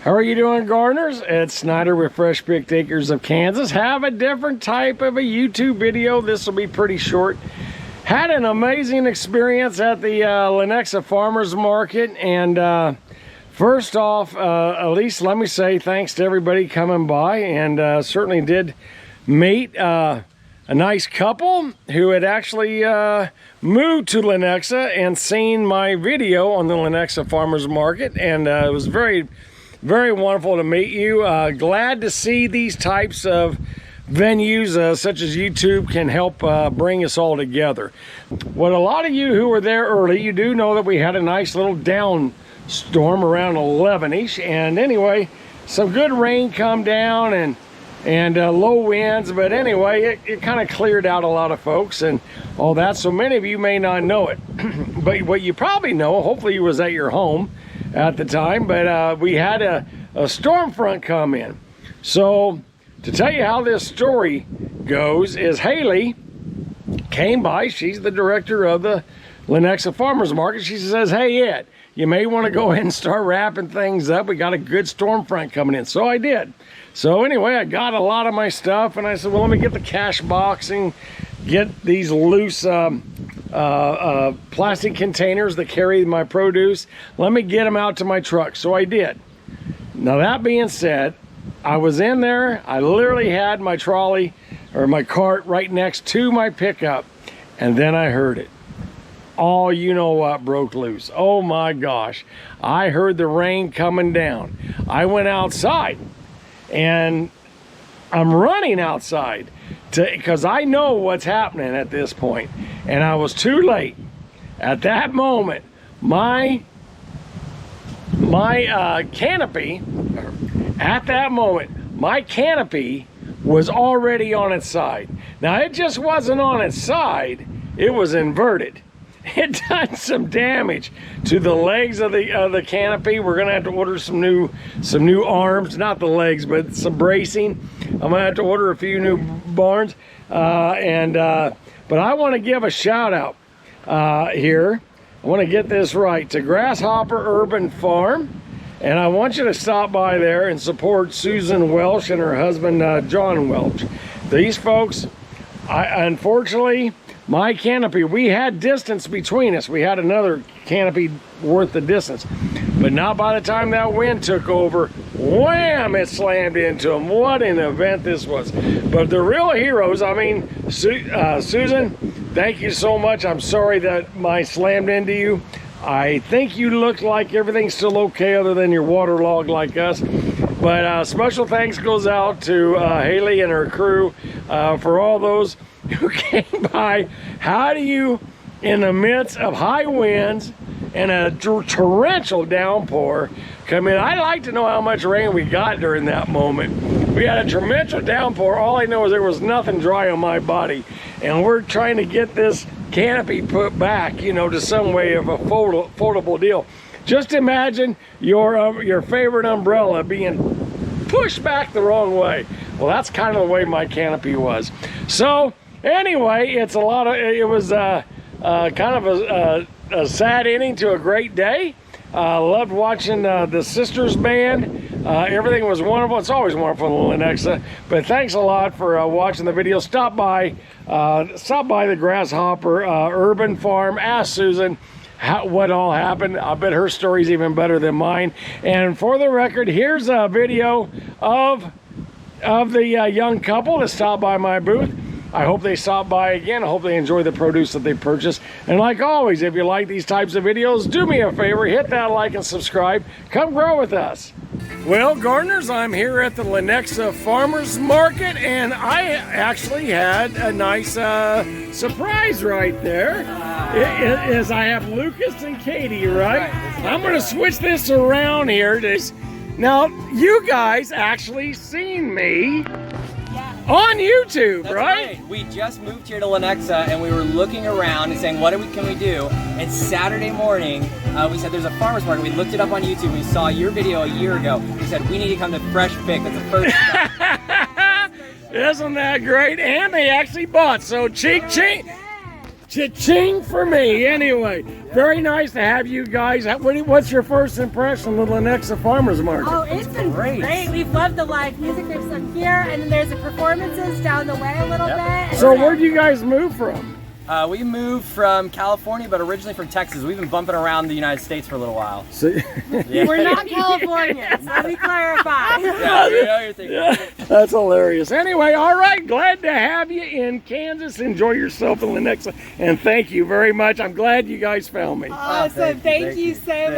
How are you doing, gardeners? It's Snyder with Fresh Picked Acres of Kansas. Have a different type of a YouTube video. This will be pretty short. Had an amazing experience at the Lenexa Farmers Market, and first off, at least let me say thanks to everybody coming by, and certainly did meet a nice couple who had actually moved to Lenexa and seen my video on the Lenexa Farmers Market, and it was very wonderful to meet you. Glad to see these types of venues such as YouTube can help bring us all together. What a lot of you who were there early, you do know that we had a nice little down storm around 11ish, and anyway, some good rain come down and low winds, but anyway, it kind of cleared out a lot of folks and all that. So many of you may not know it, but what you probably know, hopefully you was at your home at the time, but we had a storm front come in. So to tell you how this story goes is Haley came by. She's the director of the Lenexa Farmers Market. She says, hey Ed, you may want to go ahead and start wrapping things up. We got a good storm front coming in. So I did. So anyway, I got a lot of my stuff, and I said, well, let me get the cash box and get these loose plastic containers that carry my produce. Let me get them out to my truck. So I did. Now that being said, I was in there. I literally had my trolley or my cart right next to my pickup, and then I heard it. Oh, you know what broke loose. Oh my gosh. I heard the rain coming down. I went outside, and I'm running outside because I know what's happening at this point, and I was too late. At that moment, my canopy, at that moment, my canopy was already on its side. Now, it just wasn't on its side, it was inverted. It done some damage to the legs of the canopy. We're gonna have to order some new arms, not the legs, but some bracing. I'm gonna have to order a few new barns, but I want to give a shout out here. I want to get this right to Grasshopper Urban Farm, and I want you to stop by there and support Susan Welch and her husband John Welch. These folks, unfortunately, my canopy, we had distance between us. We had another canopy worth the distance. But now by the time that wind took over, wham, it slammed into them. What an event this was. But the real heroes, I mean, Susan, thank you so much. I'm sorry that I slammed into you. I think you look like everything's still okay other than you're waterlogged like us. But special thanks goes out to Haley and her crew for all those who came by. How do you, in the midst of high winds and a torrential downpour, come in? I'd like to know how much rain we got during that moment. We had a torrential downpour. All I know is there was nothing dry on my body, and we're trying to get this canopy put back, you know, to some way of a foldable deal. Just imagine your favorite umbrella being pushed back the wrong way. Well, that's kind of the way my canopy was. So anyway, it was kind of a sad ending to a great day. Loved watching the Sisters Band. Everything was wonderful. It's always wonderful in Lenexa. But thanks a lot for watching the video. Stop by the Grasshopper Urban Farm. Ask Susan what all happened. I bet her story's even better than mine. And for the record, here's a video of the young couple that stopped by my booth. I hope they stop by again. I hope they enjoy the produce that they purchased. And like always, if you like these types of videos, do me a favor, hit that like and subscribe. Come grow with us. Well, gardeners, I'm here at the Lenexa Farmers Market, and I actually had a nice surprise right there. I have Lucas and Katie, right? I'm going to switch this around here. Now, you guys actually seen me on YouTube. That's right? We just moved here to Lenexa, and we were looking around and saying, what can we do? And Saturday morning, we said there's a farmer's market. We looked it up on YouTube. We saw your video a year ago. We said we need to come to Fresh Pick. That's the first step. Isn't that great? And they actually bought. So cheek. Cha-ching for me. Anyway, very nice to have you guys. What's your first impression of the Lenexa Farmers Market? Oh, it's been great. We've loved the live music. There's some here, and then there's the performances down the way a little bit. So where'd you guys move from? We moved from California, but originally from Texas. We've been bumping around the United States for a little while. So, We're not Californians, let me clarify. Yeah, we know you're thinking. That's hilarious. Anyway, all right, glad to have you in Kansas. Enjoy yourself in Lenexa, and thank you very much. I'm glad you guys found me. Awesome, thank you so much.